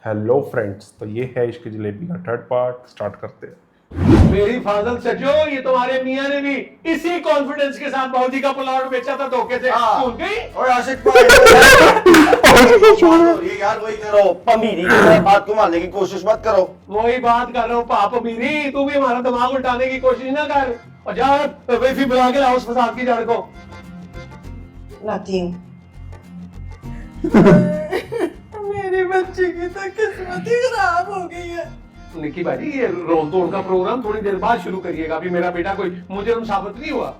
Hello friends, तो ये है इश्क जलेबी का थर्ड पार्ट। स्टार्ट करते हैं। मेरी फाजल सचो, ये तुम्हारे मियां ने भी इसी कॉन्फिडेंस के साथ बाबूजी का प्लॉट बेचा था धोखे से। भूल गई? और आशिक भाई ये यार वही करो, पमीरी की तरह बात को मारने की कोशिश मत करो। वही बात कर रहा हूँ पाप मेरी, तू भी हमारा दिमाग उल्टाने की कोशिश ना कर। और जा वैफी बुला के लाओ उस फसाद की जड़ को। लाती हूँ। मेरी बच्ची की तो किस्मत ही खराब हो गई है। निकी भाई, ये रोल तोड़ का प्रोग्राम थोड़ी देर बाद शुरू करिएगा। अभी मेरा बेटा कोई मुजरिम साबित नहीं हुआ।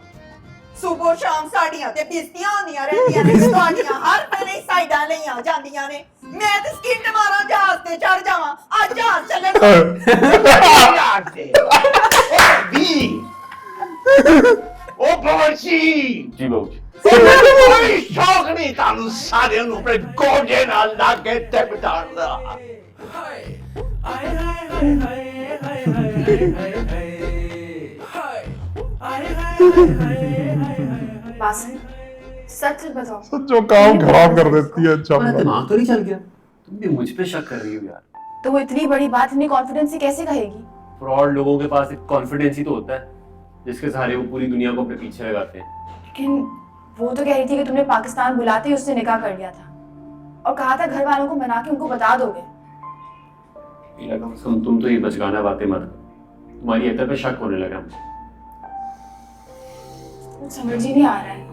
सुबह शाम साड़ियां ते बेइज्जतियां होंदियां रहंदियां ने साड़ियां हर पहले साइडां लईयां जांदियां ने। मैं ते स्किन मारा जहाज ते चढ़ जावां, आज जहाज चले ओ बावर्ची जी बाबूजी, कोई शौक नहीं तानू सारे नु पे गोजे नाल लागे ते बिठांदा। बासित, सच बताओ। जो काम खराब कर देती है। अच्छा तुम्हारा दिमाग तो नहीं चल गया? तुम भी मुझ पे शक कर रही हो यार। तो वो इतनी बड़ी बात इतनी कॉन्फिडेंस से कैसे कहेगी? फ्रॉड लोगों के पास एक कॉन्फिडेंस ही तो होता है जिसके सहारे वो पूरी दुनिया को अपने पीछे लगाते हैं। लेकिन वो तो कह रही थी कि तुमने पाकिस्तान बुलाते ही उससे निकाह कर लिया था और कहा था घर वालों को मना के उनको बता दोगे। तुम तो ये बचकाना बातें मत करो। तुम्हारी अकल पे शक होने लगा मुझे। कुछ समझ ही नहीं आ रहा है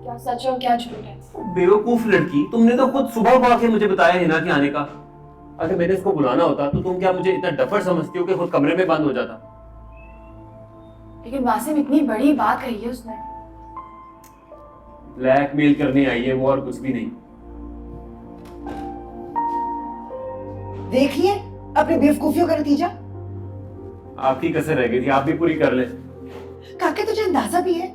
क्या सच है और क्या झूठ है। बेवकूफ लड़की, तुमने तो खुद सुबह को आके मुझे बताया हिना के आने का। अगर मैंने इसको बुलाना होता तो तुम क्या मुझे इतना डफर समझती हो कि खुद कमरे में बंद हो जाता? लेकिन वासिम, इतनी बड़ी बात कही है उसने। ब्लैकमेल करने आई है वो, और कुछ भी नहीं। देखिए अपनी बेवकूफियों का नतीजा। आपकी कसर रह गई थी, आप भी पूरी कर ले। काके तुझे अंदाजा भी है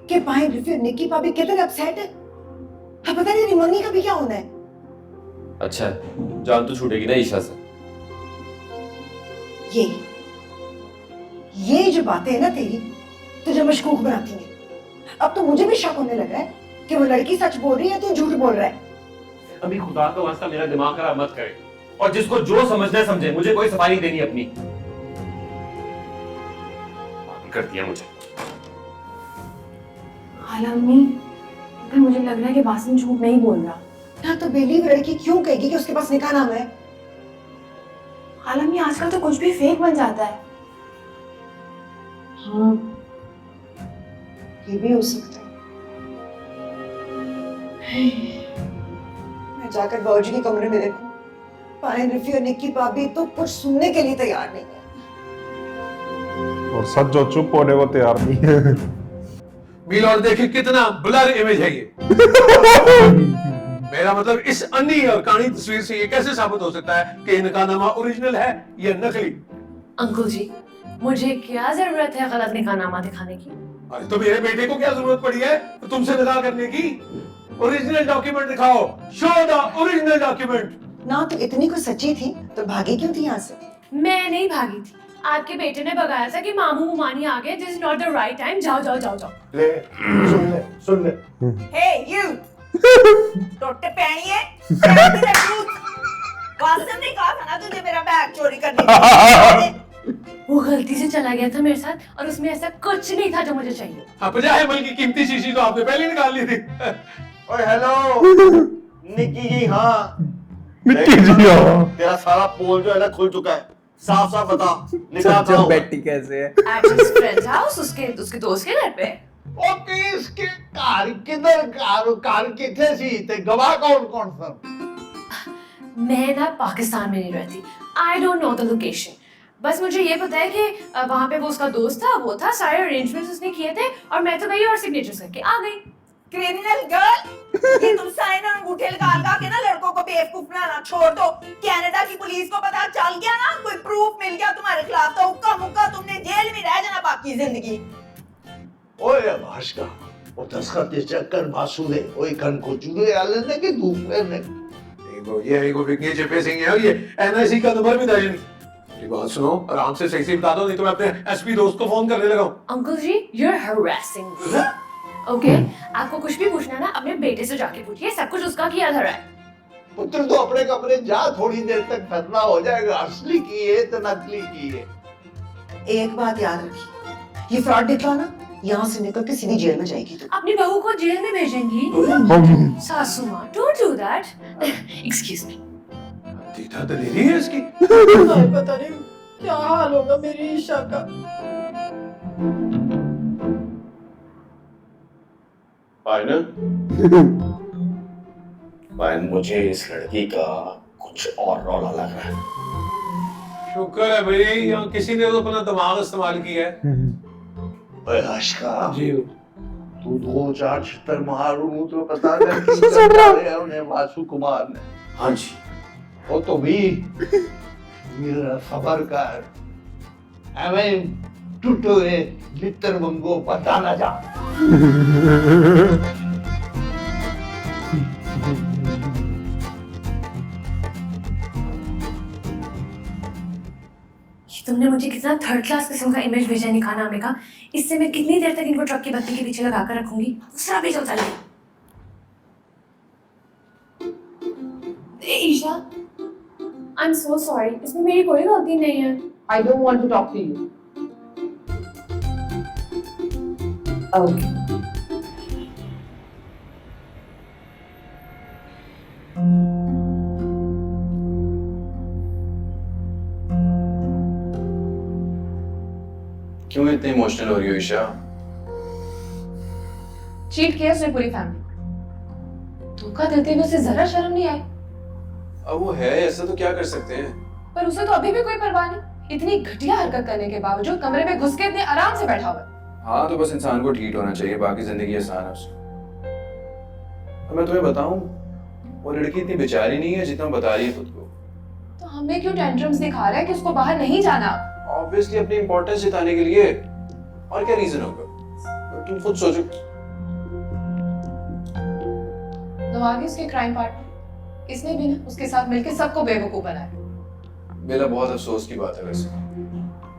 कि पाए रिफ्यू निक्की पापी कितने अपसेट है। हाँ, पता नहीं रिमंगी का भी क्या होना है। अच्छा, जान तो छूटेगी ना ईशा से। ये जो बातें है ना तेरी, तुझे मशकूक बनाती हैं। अब तो मुझे भी शक होने लगा है कि वो लड़की सच बोल रही है, तू झूठ बोल रहा है। अभी खुदा का वास्ता मेरा दिमाग खराब मत करे, और जिसको जो समझना है समझे। मुझे कोई सफाई देनी अपनी कर दिया मुझे। हाला अम्मी, लेकिन मुझे लग रहा है कि वासिम झूठ नहीं बोल रहा। हाँ, तो बेली लड़की क्यों कहेगी कि उसके पास निकाह नामा है? हाला अम्मी, आजकल तो कुछ भी फेक बन जाता है। हाँ, ये भी हो सकता है। मैं जाकर बाबूजी के कमरे में देखूं। पाए रिफी और निक्की पापी तो कुछ सुनने के लिए तैयार नहीं है। और सच जो चुप होने को तैयार नहीं है। मीलॉर्ड देखिए कितना ब्लर इमेज है ये। मेरा मतलब इस अन्नी और कानी तस्वीर से ये कैसे साबित हो सकता है कि इनका नामा ओरिजिनल है या नकली? अंकल जी, मुझे क्या जरूरत है गलत निकाहनामा दिखाने की? अरे तो मेरे बेटे को क्या जरूरत पड़ी है तो तुमसे निकाह करने की? ओरिजिनल डॉक्यूमेंट दिखाओ, शो द ओरिजिनल डॉक्यूमेंट। ना तो इतनी कुछ सच्ची थी तो भागी क्यों थी यहाँ से? मैं नहीं भागी थी, आपके बेटे ने भगाया था कि मामू मुमानी आ गए, this is not the right time, जाओ जाओ जाओ जाओ। ले सुन ले। हे यू टोटे पैनी है। वासिम ने कहा था ना तुझे मेरा बैग चोरी करने के लिए। वो गलती से चला गया था मेरे साथ और उसमें ऐसा कुछ नहीं था जो मुझे चाहिए। हाँ, 50 की कीमती शीशी तो आपने पहले निकाल ली थी। ओए हेलो निक्की जी। हाँ निक्की जी, हाँ। तेरा सारा पोल जो है ना खुल चुका है। साफ साफ बता, निकाह कहाँ हुआ? बेटी कैसे है? एट हिज फ्रेंड्स हाउस, उसके उसके दोस्त के घर पे। ओ किसके कार किधर कार किथे सी ते गवाह कौन सा? मैं ना पाकिस्तान में नहीं रहती, I don't know the location. बस मुझे ये पता है कि वहाँ पे वो उसका दोस्त था, वो था, सारे अरेंजमेंट्स उसने किए थे और मैं तो गई और सिग्नेचर्स करके आ गई। क्रिमिनल गर्ल, ये तुम साइन और अंगूठे लगा के ना लड़कों को बेवकूफ बनाना छोड़ दो। कनाडा की पुलिस को पता चल गया ना, कोई प्रूफ मिल गया तुम्हारे खिलाफ तो हुक्का मुक्का तुमने जेल में रह जाना बाकी जिंदगी। ओए भाषका, वो दस्खत चक्कर मासू दे, ओए कन को चूड़े आले ने के धूप में ने। ये विक्की जेपे सिंह है और ये एनआईसी का नंबर भी दर्ज नहीं। मेरी बात सुनो, आराम से सही से बता दो, नहीं तो मैं अपने एसपी दोस्त को फोन करने लगा हूँ। Uncle ji, you are harassing me. Okay, आपको कुछ भी पूछना है ना अपने बेटे से जाके पूछिए, सब कुछ उसका किया धरा है। पुत्र तो अपने कमरे जा, थोड़ी देर तक फैसला हो जाएगा असली की है तो नकली की है। एक बात याद रखिए, ये फ्रॉड निकला ना, यहाँ से निकल के सीधी जेल में जाएगी तू। अपनी बहू को जेल में भेजेंगी? सासू माँ, don't do that. Excuse me. दीदा तो दीदी है इसकी। पता नहीं क्या हाल होगा मेरी ईशा का। मुझे इस लड़की का कुछ और रौला लग रहा है। शुक्र है भाई यहाँ किसी ने तो अपना दिमाग इस्तेमाल किया है। ओए आशिका, जी तू 2-4 छितर मारूं तो पता नहीं किस तरह उन्हें वासु कुमार ने। हाँ जी। वो तो भी मेरा खबर कर, हमें टूटे लितर मंगो पता न जा। तुमने मुझे कितना थर्ड क्लास किस्म का इमेज भेजा निकाह नामे का। इससे मैं कितनी देर तक इनको ट्रक की बत्ती के पीछे लगा कर रखूंगी। दूसरा भेजो जल्दी। Isha, I am so sorry, इसमें मेरी कोई गलती नहीं है। I don't want to talk to you. Okay. क्यों इतने इमोशनल हो रही हो ईशा? चीट किया उसने पूरी फैमिली। धोखा देते हुए उसे जरा शर्म नहीं आई। अब वो है ऐसा तो क्या कर सकते हैं? पर उसे तो अभी भी कोई परवाह नहीं। इतनी घटिया हरकत करने के बावजूद कमरे में घुस के इतने आराम से बैठा हुआ है। हाँ तो बस इंसान को ठीक होना चाहिए, बाकी जिंदगी आसान है उसकी। और मैं तुम्हें बताऊं, वो लड़की इतनी बेचारी नहीं है जितना बता रही है खुद को। तो हमें क्यों टेंट्रम्स दिखा रहा है कि उसको बाहर नहीं जाना? ऑब्वियसली अपनी इंपॉर्टेंस जिताने के लिए। और क्या रीजन होगा? तुम खुद सोचो। नवागी उसके क्राइम पार्टनर, इसने भी ना उसके साथ मिलकर सबको बेवकूफ बनाया। बेला बहुत अफसोस की बात है वैसे।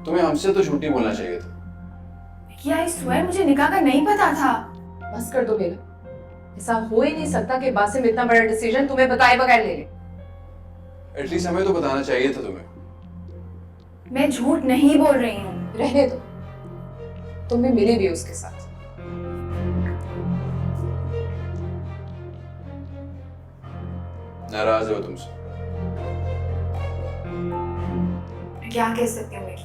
तुम्हें हमसे तो झूठ नहीं बोलना चाहिए था। क्या इस स्वेर मुझे निकाह का नहीं पता था। बस कर दो बेला, ऐसा हो ही नहीं सकता कि बासिम इतना बड़ा डिसीजन तुम्हें बताए बगैर ले ले। एटलीस्ट हमें तो बताना चाहिए था तुम्हें। मैं झूठ नहीं बोल रही हूँ। रहने दो, तुम भी मिली भी उसके साथ। नाराज हो तुमसे? क्या कह सकते हैं मिकी?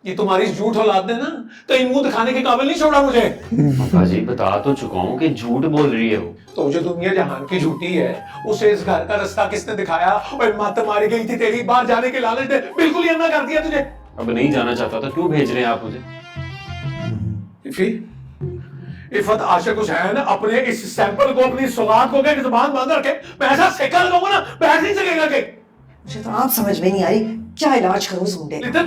ये तुम्हारी झूठ औलाद ने ना कहीं मुंह दिखाने के काबिल नहीं छोड़ा मुझे। जी बता तो चुका हूँ कि झूठ बोल रही है वो। तो जो दुनिया जहान की झूठी है, उसे इस घर का रास्ता किसने दिखाया? और माता मारी गई थी तेरी, बाहर जाने के लालच ने बिल्कुल ही अन्ना कर दिया तुझे। अब नहीं जाना चाहता था, क्यों भेज रहे हैं आप मुझे? इफत आशा कुछ है ना, अपने इस सैंपल को, अपनी सौगात को के जुबान बंद रखे। मैं ऐसा सेका लगाऊंगा ना, बैठ नहीं सकेगा के। मुझे तो आप समझ में नहीं आ रही, क्या इलाज करूं सूंडे का?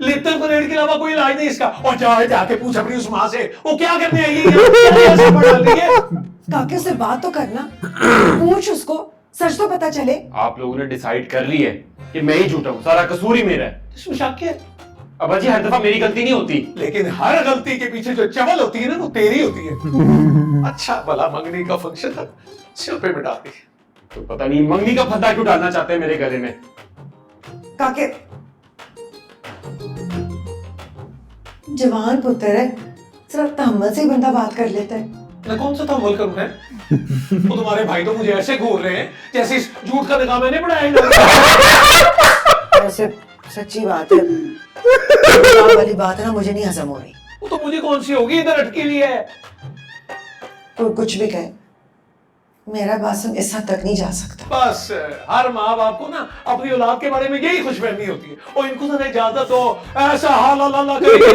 लिटर परेड के अलावा कोई इलाज नहीं इसका। और जाके पूछ अपनी उस माँ से, वो क्या करने आई है? क्या ऐसा पढ़ रही है? काके से बात तो करना, पूछ उसको, सच तो पता चले। आप लोगों ने डिसाइड कर ली है कि मैं ही झूठा हूँ, सारा कसूर ही मेरा है। इसमें शक क्या है? अब जी हर दफा मेरी गलती नहीं होती। लेकिन हर गलती के पीछे जो चवल होती है ना, वो तेरी होती है। अच्छा भला मंगनी का फंक्शन था, सिर पे बिठा दी। तो पता नहीं मंगनी का फंदा क्यों डालना चाहते हैं मेरे गले में। काके जवान पुत्र है, जरा तहम्मुल से ही बंदा बात कर लेता है। मैं कौन सा तहम्मुल करूं मैं? तो तुम्हारे भाई तो मुझे ऐसे घूर रहे हैं जैसे इस झूठ का निकाह मैंने पढ़ाया। वैसे सच्ची बात है, ये वाली बात है ना, मुझे नहीं हजम हो रही। वो तो मुझे कौन सी होगी, इधर अटकी हुई है। कोई कुछ भी कहे, मेरा बासिम इस हद तक नहीं जा सकता। बस हर माँ बाप को ना अपनी औलाद के बारे में यही खुशफहमी होती है। और इनको तो इजाजत हो ऐसा हाला ला करेगी।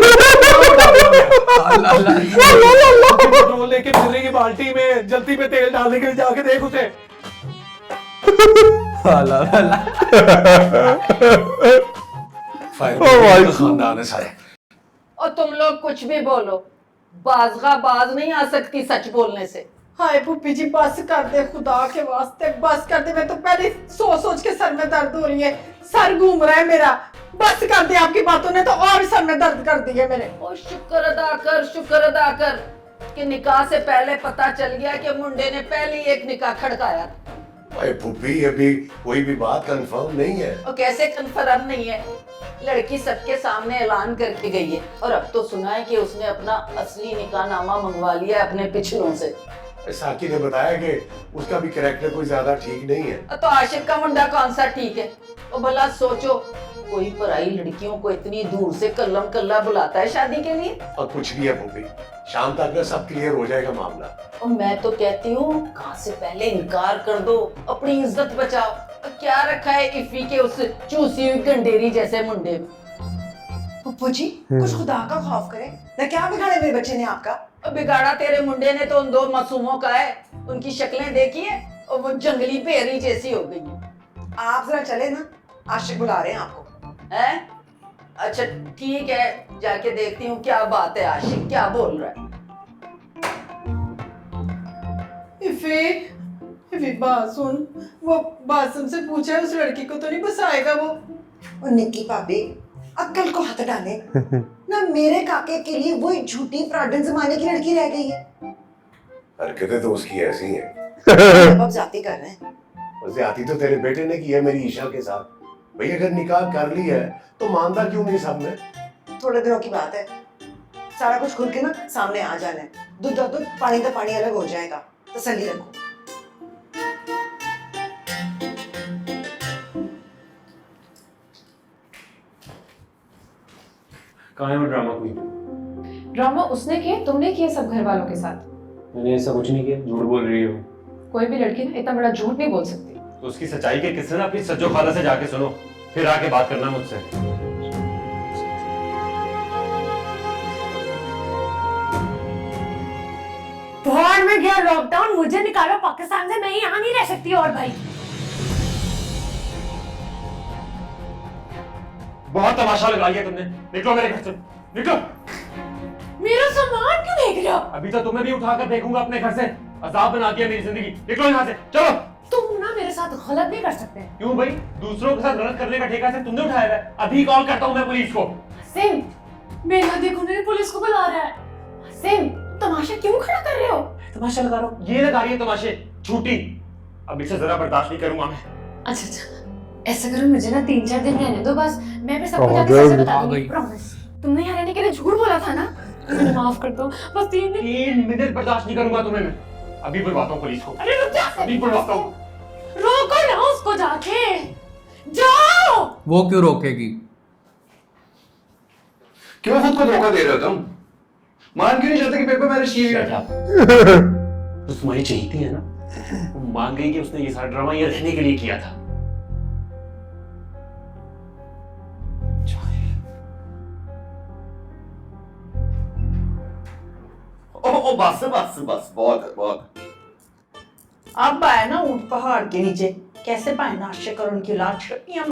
पेट्रोल लेके फिर रही है बाल्टी में, जल्दी में तेल डालने के लिए, जाके देख उसे। खानदान है सारे। और तुम लोग कुछ भी बोलो, बाजगा बाज नहीं आ सकती सच बोलने से। हाय पुप्पी जी बस कर दे, खुदा के वास्ते बस कर दे। मैं तो पहले सोच सोच के सर में दर्द हो रही है, सर घूम रहा है मेरा। बस कर दे, आपकी बातों ने तो और सर में दर्द कर दिया मेरे। ओ शुक्र अदा कर कि निकाह से पहले पता चल गया कि मुंडे ने पहले ही एक निकाह खड़काया। भाई पुप्पी अभी कोई भी बात कंफर्म नहीं है। और कैसे कंफर्म नहीं है? लड़की सबके सामने ऐलान करके गई है और अब तो सुना है कि उसने अपना असली निकाहनामा मंगवा लिया है अपने पिछलों से। साकी ने बताया कि उसका भी कैरेक्टर कोई ज्यादा ठीक नहीं है। तो आशिक का मुंडा कौन सा ठीक है? और भला सोचो, कोई पराई लड़कियों को इतनी दूर से कल्लम कल्ला बुलाता है शादी के लिए। और कुछ भी है पुप्पी, शाम तक ना सब क्लियर हो जाएगा मामला। और मैं तो कहती हूँ कहाँ से पहले इनकार कर दो, अपनी इज्जत बचाओ। और क्या रखा है इफी के उस चूसी हुई गंडेरी जैसे मुंडे में? पुप्पू जी कुछ खुदा का खौफ करें ना, क्या बिगाड़े मेरे बच्चे ने आपका? और बिगाड़ा तेरे मुंडे ने तो उन दो मासूमों का है। उनकी शक्लें देखी है और वो जंगली भेड़ी जैसी हो गई। आप जरा चले ना, आशिक बुला रहे हैं आपको। हैं? अच्छा ठीक है, जाके देखती हूँ क्या बात है, आशिक क्या बोल रहा है। इफी बात सुन, वो बासम से पूछा है उस लड़की को तो नहीं बसाएगा वो? और निक्की भाभी अक्ल को हाथ डाले ना, मेरे काके के लिए वही झूठी फ्रॉडन जमाने की लड़की रह गई है। हरकतें तो उसकी ऐसी हैं। अब जाती कर रहे हैं। और ज्यादती तो तेरे बेटे ने की है मेरी ईशा के साथ। भाई अगर निकाह कर ली है तो मानता क्यों नहीं सबने? थोड़े दिनों की बात है, सारा कुछ खुल के ना सामने आ जाना है। दूध और दूध, पानी तो पानी अलग हो जाएगा, तसल्ली रखो। कहाँ है वो ड्रामा क्वीन? ड्रामा उसने किए, तुमने किए सब घर वालों के साथ। मैंने ऐसा कुछ नहीं किया, झूठ बोल रही है। कोई भी लड़की ना इतना बड़ा झूठ नहीं बोल सकती। तो उसकी सच्चाई के किस्से ना अपनी सज्जो खाला से जाके सुनो, फिर आके बात करना मुझसे। बाहर में गया लॉकडाउन, मुझे निकालो पाकिस्तान से, मैं यहाँ नहीं रह सकती। और भाई बहुत तमाशा लगा लिया तुमने, निकलो मेरे घर से, निकलो। मेरा सामान क्यों देख रहे हो? अभी तो तुम्हें भी उठाकर देखूंगा अपने घर से। अजाब बना दिया मेरी जिंदगी, निकलो यहाँ से, चलो। तुम ना मेरे साथ गलत नहीं कर सकते। क्यों भाई? दूसरों के साथ गलत करने का ठेका से तुमने उठाया है। अभी कॉल करता हूँ मैं पुलिस को। सिम, मेरा देखो ना, पुलिस को बुला रहा है। सिम, तमाशा क्यों खड़ा कर रहे हो? तमाशा लगा रहा हूँ, ये लगा रही है तमाशे, झूठी। अब इसे जरा बर्दाश्त नहीं करूंगा मैं। अच्छा, ऐसा करो, मुझे ना 3-4 दिन रहने दो बस, मैं फिर सबको आ जाके गई। सच बता दूंगी, प्रॉमिस। तुमने यहाँ रहने के लिए झूठ बोला था ना, मुझे माफ कर दो, बस 3 दिन। 3 मिनट बर्दाश्त नहीं करूंगा तुम्हें मैं। अभी बुलवाता हूँ पुलिस को। अरे रुक जा, अभी बुलवाता हूँ। रोको ना उसको, जाके जाओ। वो क्यों रोकेगी? क्यों खुद को धोखा दे रहे हो तुम? मान क्यों नहीं चाहते कि पेपर मैंने किए? तो तुम्हारी चाहती है ना, वो मान गई कि उसने ये सारा ड्रामा ये रहने के लिए किया था। ओ बस बस बस, बहुत है बहुत। अब आए ना ऊंट पहाड़ के नीचे, कैसे पाए नाश्ते कर उनकी लाश मार।